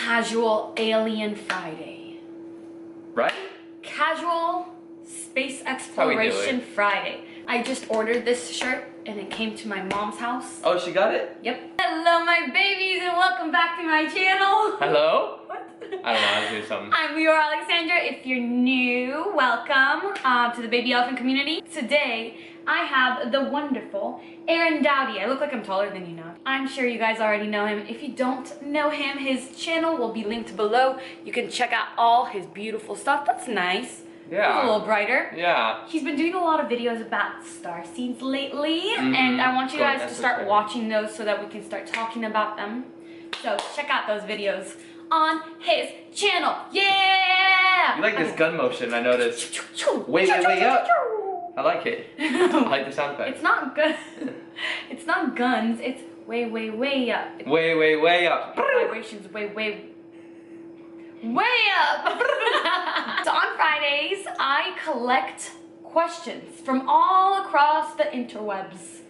casual alien Friday. Right? Casual space exploration Friday. I just ordered this shirt and it came to my mom's house. Oh, she got it? Yep. Hello my babies and welcome back to my channel. Hello? What? I don't know, I was doing something. I'm Leeor Alexandra. If you're new, welcome to the baby elephant community. Today, I have the wonderful Doughty. I look like I'm taller than you now. I'm sure you guys already know him. If you don't know him, his channel will be linked below. You can check out all his beautiful stuff. That's nice. Yeah. He's a little brighter. Yeah. He's been doing a lot of videos about star seeds lately, and I want you guys to start watching those so that we can start talking about them. So check out those videos on his channel. Yeah! You like this gun motion, I noticed. Way up. I like it. I like the sound effect. It's not good. It's not guns. It's way up. Way up. Vibrations way up. So on Fridays, I collect questions from all across the interwebs.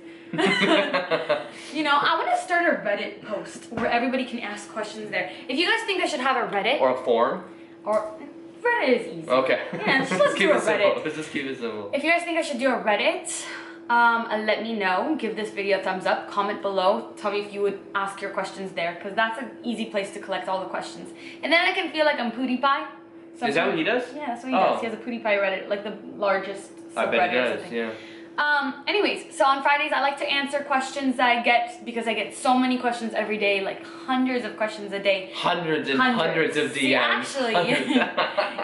You know, I want to start a Reddit post where everybody can ask questions there. If you guys think I should have a Reddit or a forum, or Reddit is easy. Okay. Yeah, let's do a Reddit. Let's just keep it simple. If you guys think I should do a Reddit, let me know. Give this video a thumbs up. Comment below. Tell me if you would ask your questions there, because that's an easy place to collect all the questions. And then I can feel like I'm PewDiePie. Is that what he does? Yeah, that's what he does. He has a PewDiePie Reddit, like the largest subreddit. I bet he does, yeah. Anyways, so on Fridays I like to answer questions that I get, because I get so many questions every day, like hundreds of questions a day. Hundreds of DMs. See, actually,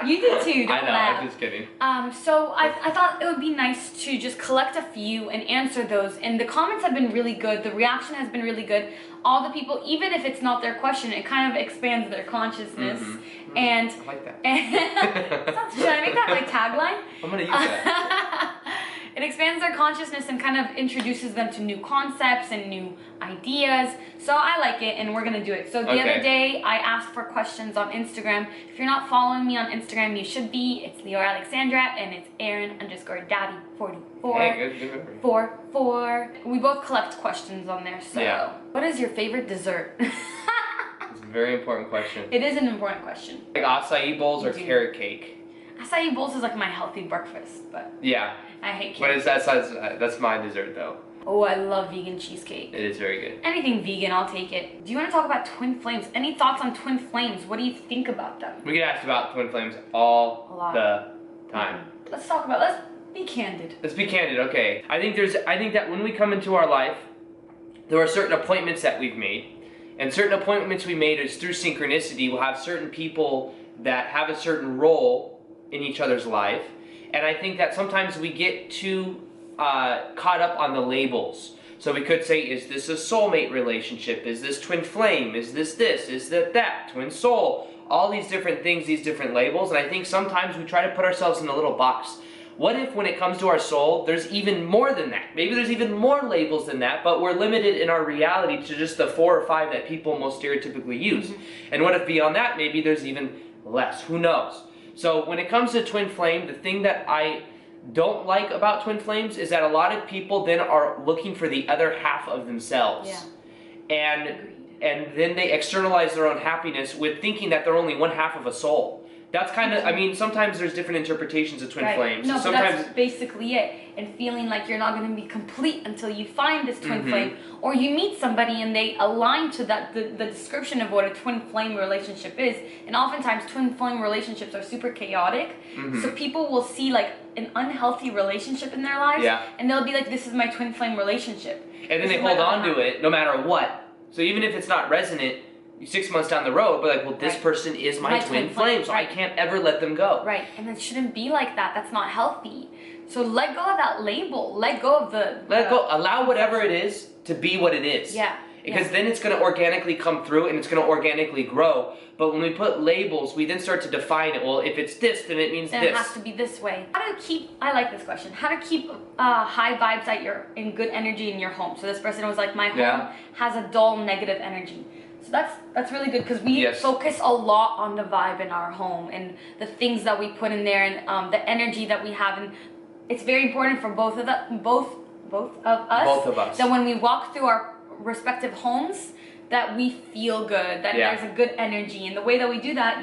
you do too, don't I know, laugh. I'm just kidding. So I thought it would be nice to just collect a few and answer those, and the comments have been really good, the reaction has been really good. All the people, even if it's not their question, it kind of expands their consciousness. And I like that. Should I make that my tagline? I'm gonna use that. It expands their consciousness and kind of introduces them to new concepts and new ideas. So I like it, and we're gonna do it. So the other day, I asked for questions on Instagram. If you're not following me on Instagram, you should be. It's Leeor Alexandra, and it's Aaron_Doughty44. Hey, good memory. 44. We both collect questions on there. So, what is your favorite dessert? It's a very important question. It is an important question. Like acai bowls or carrot cake? Acai bowls is like my healthy breakfast, but yeah, I hate cake. But it's that's my dessert though. Oh, I love vegan cheesecake. It is very good. Anything vegan, I'll take it. Do you want to talk about twin flames? Any thoughts on twin flames? What do you think about them? We get asked about twin flames all the time. Let's be candid. Let's be candid, okay. I think that when we come into our life, there are certain appointments that we've made. And certain appointments we made is through synchronicity. We'll have certain people that have a certain role in each other's life. And I think that sometimes we get too caught up on the labels. So we could say, is this a soulmate relationship? Is this twin flame? Is this this? Is that twin soul? All these different things, these different labels. And I think sometimes we try to put ourselves in a little box. What if when it comes to our soul, there's even more than that? Maybe there's even more labels than that, but we're limited in our reality to just the 4 or 5 that people most stereotypically use. And what if beyond that, maybe there's even less? Who knows? So when it comes to twin flame, the thing that I don't like about twin flames is that a lot of people then are looking for the other half of themselves. Yeah. And then they externalize their own happiness with thinking that they're only one half of a soul. That's kind of, I mean, sometimes there's different interpretations of twin flames. No, sometimes, but that's basically it. And feeling like you're not going to be complete until you find this twin flame. Or you meet somebody and they align to that, the description of what a twin flame relationship is. And oftentimes twin flame relationships are super chaotic. So people will see like an unhealthy relationship in their lives. And they'll be like, this is my twin flame relationship. And then they hold on to it no matter what. So even if it's not resonant, 6 months down the road, but like, well, this person is my twin flame, so I can't ever let them go. Right, and it shouldn't be like that. That's not healthy. So let go of that label. Let go of let go. Allow whatever it is to be what it is. Yeah. Because then it's going to organically come through and it's going to organically grow. But when we put labels, we then start to define it. Well, if it's this, then it means then this. It has to be this way. How to keep, I like this question, how to keep high vibes in good energy in your home. So this person was like, my home has a dull negative energy. So that's really good, because we focus a lot on the vibe in our home and the things that we put in there, and the energy that we have, and it's very important for both of us that when we walk through our respective homes, that we feel good, that Yeah. there's a good energy, and the way that we do that,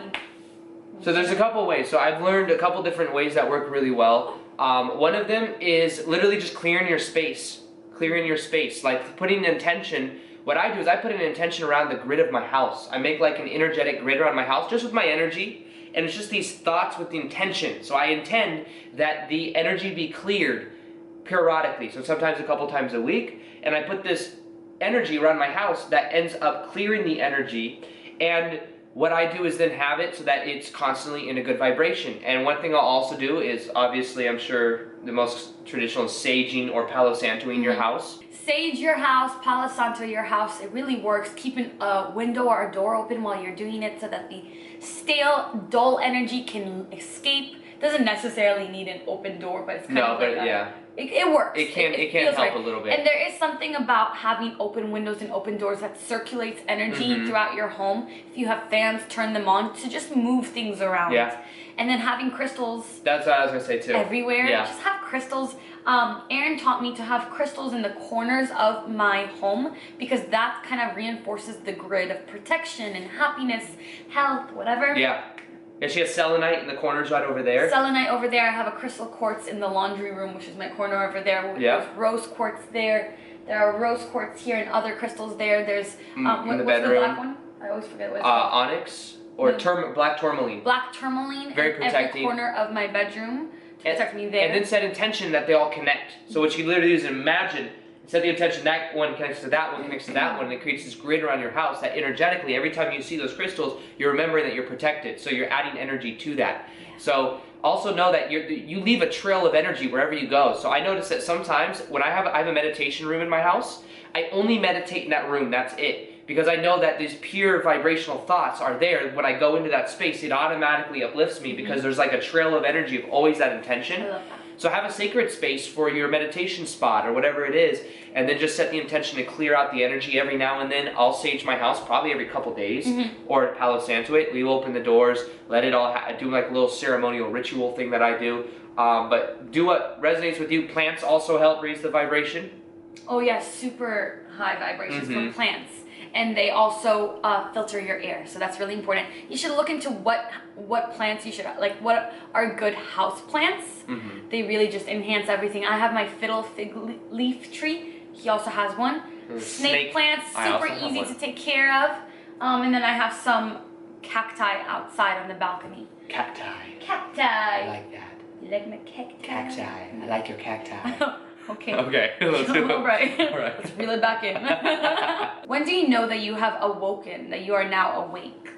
So there's a couple ways. So I've learned a couple different ways that work really well. One of them is literally just clearing your space. Clearing your space, like putting an intention. What I do is I put an intention around the grid of my house. I make like an energetic grid around my house just with my energy, and it's just these thoughts with the intention. So I intend that the energy be cleared periodically, so sometimes a couple times a week, and I put this energy around my house that ends up clearing the energy. And what I do is then have it so that it's constantly in a good vibration. And one thing I'll also do is, obviously, I'm sure the most traditional is saging or palo santoing your house. Sage your house, Palo Santo your house. It really works. Keeping a window or a door open while you're doing it so that the stale, dull energy can escape. Doesn't necessarily need an open door, but it's kind of like it works. It can feels help right. a little bit. And there is something about having open windows and open doors that circulates energy throughout your home. If you have fans, turn them on to just move things around. Yeah. And then having crystals. That's what I was gonna say too. Everywhere. Yeah. Just have crystals. Aaron taught me to have crystals in the corners of my home because that kind of reinforces the grid of protection and happiness, health, whatever. Yeah. And she has selenite in the corners right over there. Selenite over there. I have a crystal quartz in the laundry room, which is my corner over there. Yeah. There's rose quartz there. There are rose quartz here and other crystals there. There's in the what's the bedroom. black one? I always forget what it's called. Onyx or black tourmaline. Black tourmaline Very in protecting. every corner of my bedroom to protect me there. And then set intention that they all connect. So what you literally do is imagine, set the intention that one connects to that one, connects to that one, and it creates this grid around your house that energetically, every time you see those crystals, you're remembering that you're protected. So you're adding energy to that. Yeah. So also know that you leave a trail of energy wherever you go. So I notice that sometimes when I have a meditation room in my house, I only meditate in that room, that's it. Because I know that these pure vibrational thoughts are there. When I go into that space, it automatically uplifts me because there's like a trail of energy of always that intention. I love that. So have a sacred space for your meditation spot or whatever it is, and then just set the intention to clear out the energy every now and then. I'll sage my house probably every couple days, or Palo Santo it. We open the doors, let it all do like a little ceremonial ritual thing that I do. But do what resonates with you. Plants also help raise the vibration. Oh yeah, super high vibrations for plants. And they also filter your air, so that's really important. You should look into what plants you should like. What are good house plants? They really just enhance everything. I have my fiddle fig leaf tree. He also has one. Snake plants, super easy to take care of. And then I have some cacti outside on the balcony. Cacti. Cacti. I like that. You like my cacti? Cacti. I like your cacti. Okay. Okay, let's do it. All right. All right. Let's reel it back in. When do you know that you have awoken, that you are now awake?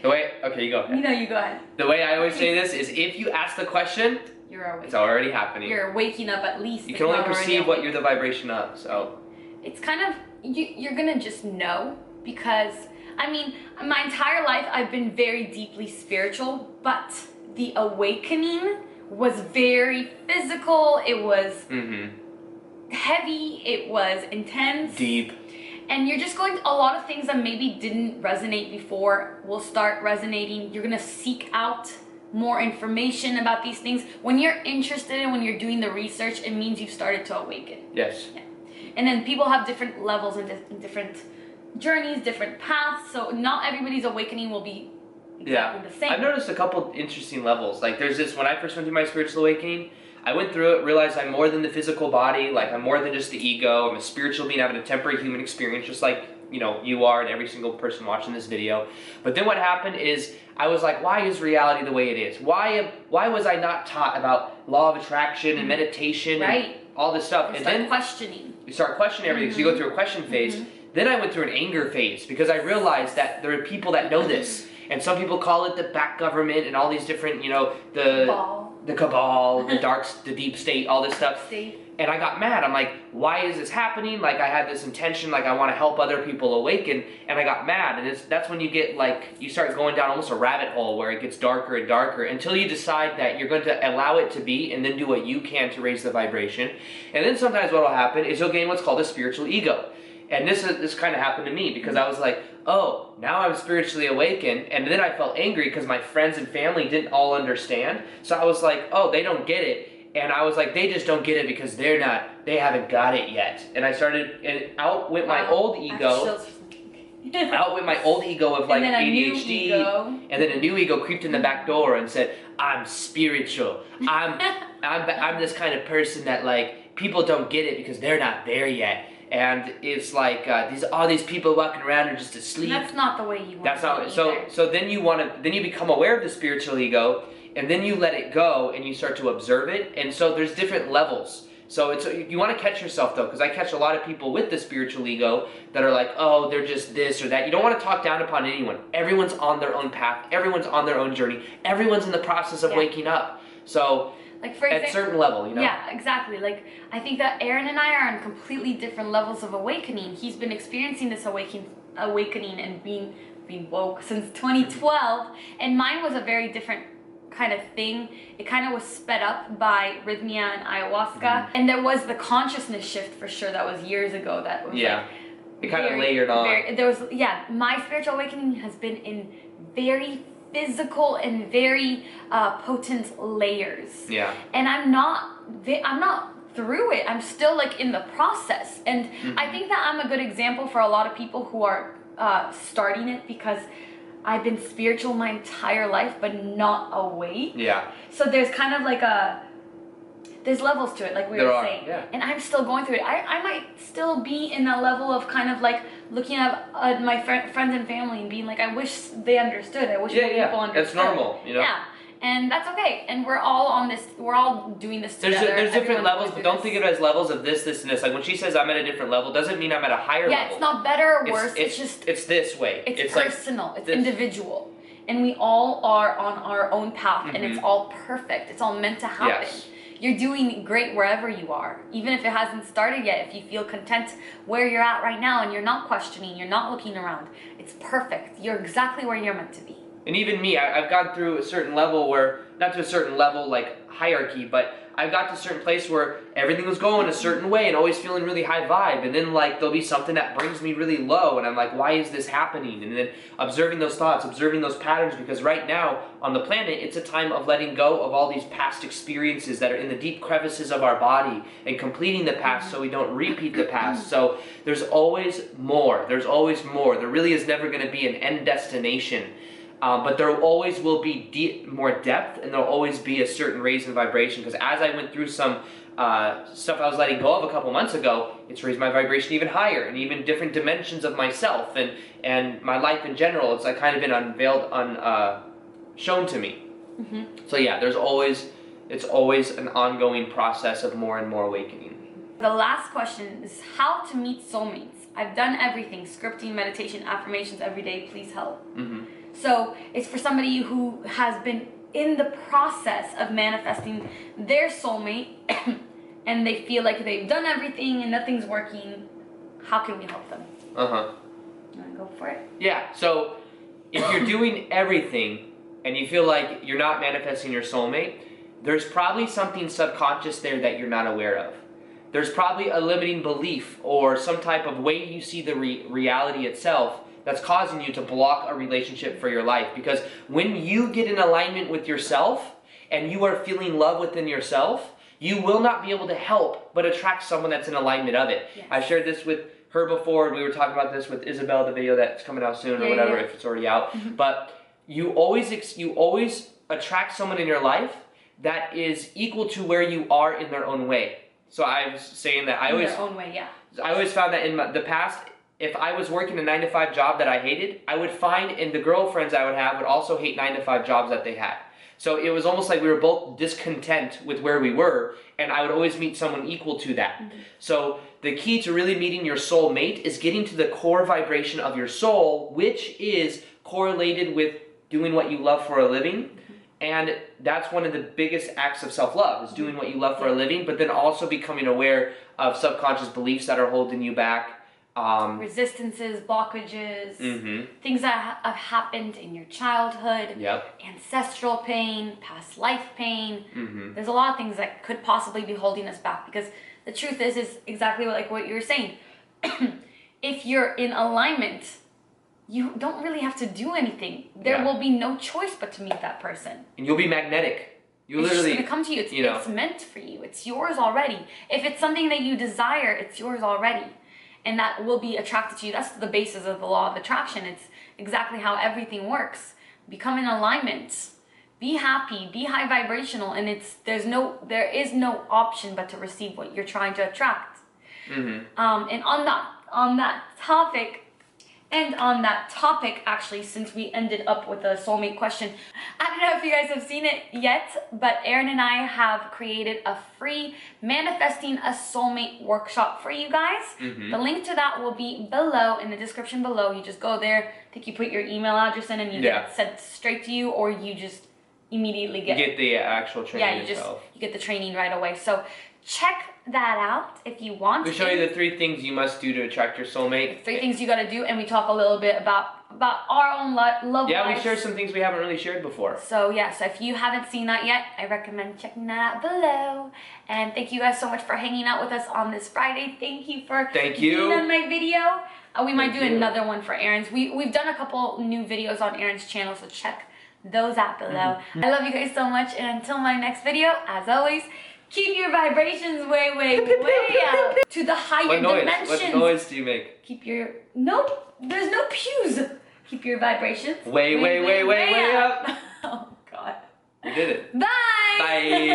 Okay, you go ahead. You go ahead. The way I always say this is if you ask the question, You're awake. it's already happening. You're waking up at least. You if can only not already perceive what awake. you're the vibration of, so. It's kind of, you're gonna just know because, I mean, my entire life I've been very deeply spiritual, but the awakening was very physical. It was heavy. It was intense. Deep. And you're just going to, a lot of things that maybe didn't resonate before will start resonating. You're gonna seek out more information about these things. When you're interested in, when you're doing the research, it means you've started to awaken. Yes. Yeah. And then people have different levels and different journeys, different paths. So not everybody's awakening will be exactly the same. I've noticed a couple interesting levels. Like there's this, when I first went through my spiritual awakening, I went through it, realized I'm more than the physical body, like I'm more than just the ego. I'm a spiritual being having a temporary human experience, just like, you know, you are and every single person watching this video. But then what happened is I was like, why is reality the way it is? Why was I not taught about law of attraction and meditation and all this stuff? You and start then questioning. you start questioning everything. So you go through a question phase. Then I went through an anger phase because I realized that there are people that know this. And some people call it the back government and all these different, you know, the cabal, the deep state, all this stuff. And I got mad. I'm like, why is this happening? Like I had this intention, like I want to help other people awaken, and I got mad. And that's when you get like, you start going down almost a rabbit hole where it gets darker and darker until you decide that you're going to allow it to be and then do what you can to raise the vibration. And then sometimes what will happen is you'll gain what's called a spiritual ego. And this kind of happened to me because I was like, oh, now I'm spiritually awakened. And then I felt angry because my friends and family didn't all understand. So I was like, oh, they don't get it. And I was like, they just don't get it because they haven't got it yet. And I started, and out went my old ego. Out with my old ego of like ADHD, and then a new ego creeped in the back door and said, I'm spiritual. I'm this kind of person that like people don't get it because they're not there yet. And it's like all these people walking around are just asleep. That's not the way you want. That's not so then you become aware of the spiritual ego, and then you let it go and you start to observe it. And so there's different levels. So you want to catch yourself though, because I catch a lot of people with the spiritual ego that are like, oh, they're just this or that. You don't want to talk down upon anyone. Everyone's on their own path. Everyone's on their own journey. Everyone's in the process of waking up. So like for example, at a certain level, you know? Yeah, exactly. Like I think that Aaron and I are on completely different levels of awakening. He's been experiencing this awakening and being woke since 2012, and mine was a very different kind of thing. It kind of was sped up by rhythmia and ayahuasca, and there was the consciousness shift for sure. That was years ago. That was like it kind of layered on. There was my spiritual awakening has been in very physical and very potent layers. Yeah. And I'm not through it. I'm still like in the process, and I think that I'm a good example for a lot of people who are starting it, because I've been spiritual my entire life, but not awake. Yeah. So there's kind of like there's levels to it, like we were saying. Yeah. And I'm still going through it. I might still be in a level of kind of like looking at my friends and family and being like, I wish they understood. I wish more people understood. It's normal, you know? Yeah. And that's okay. And we're all doing this together. There's different levels, but don't think of it as levels of this, and this. Like when she says I'm at a different level, doesn't mean I'm at a higher level. Yeah, it's not better or worse. It's just... It's this way. It's personal. Like it's individual. And we all are on our own path, and it's all perfect. It's all meant to happen. Yes. You're doing great wherever you are. Even if it hasn't started yet, if you feel content where you're at right now and you're not questioning, you're not looking around, it's perfect. You're exactly where you're meant to be. And even me, I've gone through a certain level where, not to a certain level like hierarchy, but I've got to a certain place where everything was going a certain way and always feeling really high vibe. And then like there'll be something that brings me really low, and I'm like, why is this happening? And then observing those thoughts, observing those patterns, because right now on the planet, it's a time of letting go of all these past experiences that are in the deep crevices of our body and completing the past so we don't repeat the past. So there's always more. There's always more. There really is never going to be an end destination. But there always will be more depth, and there'll always be a certain raise in vibration. Because as I went through some stuff I was letting go of a couple months ago, it's raised my vibration even higher, and even different dimensions of myself and my life in general. It's like kind of been unveiled, shown to me. So yeah, it's always an ongoing process of more and more awakening. The last question is how to meet soulmates. I've done everything: scripting, meditation, affirmations every day. Please help. So it's for somebody who has been in the process of manifesting their soulmate and they feel like they've done everything and nothing's working. How can we help them? You want to go for it? Yeah, so if you're doing everything and you feel like you're not manifesting your soulmate, there's probably something subconscious there that you're not aware of. There's probably a limiting belief or some type of way you see the reality itself that's causing you to block a relationship for your life. Because when you get in alignment with yourself and you are feeling love within yourself, you will not be able to help but attract someone that's in alignment of it. Yes. I shared this with her before, and we were talking about this with Isabel, the video that's coming out soon or whatever, if it's already out. But you always attract someone in your life that is equal to where you are in their own way. So I was saying that I always found that in the past, if I was working a 9-to-5 job that I hated, I would find, and the girlfriends I would have would also hate 9-to-5 jobs that they had. So it was almost like we were both discontent with where we were, and I would always meet someone equal to that. So the key to really meeting your soulmate is getting to the core vibration of your soul, which is correlated with doing what you love for a living. And that's one of the biggest acts of self-love, is doing what you love for a living, but then also becoming aware of subconscious beliefs that are holding you back. Resistances, blockages, things that have happened in your childhood, ancestral pain, past life pain. There's a lot of things that could possibly be holding us back, because the truth is exactly like what you were saying. If you're in alignment, you don't really have to do anything. There will be no choice but to meet that person. And you'll be magnetic. It's just gonna come to you. It's meant for you. It's yours already. If it's something that you desire, it's yours already. And that will be attracted to you. That's the basis of the law of attraction. It's exactly how everything works. Become in alignment. Be happy. Be high vibrational. And there is no option but to receive what you're trying to attract. And on that topic, actually, since we ended up with a soulmate question, I don't know if you guys have seen it yet, but Aaron and I have created a free Manifesting a Soulmate workshop for you guys. The link to that will be below in the description below. You just go there, I think you put your email address in and you get it sent straight to you, or you just immediately get the actual training you get the training right away. So check that out if you want. We show you the 3 things you must do to attract your soulmate. 3 things you got to do, and we talk a little bit about our own love lives. We share some things we haven't really shared before. So so if you haven't seen that yet, I recommend checking that out below. And thank you guys so much for hanging out with us on this Friday. Thank you for being on my video. We might do another one for Aaron's. We've done a couple new videos on Aaron's channel, so check those out below. I love you guys so much, and until my next video, as always, keep your vibrations way up to the higher dimensions. What noise do you make? Keep your... Nope, there's no pews. Keep your vibrations way up. Oh, God. We did it. Bye. Bye.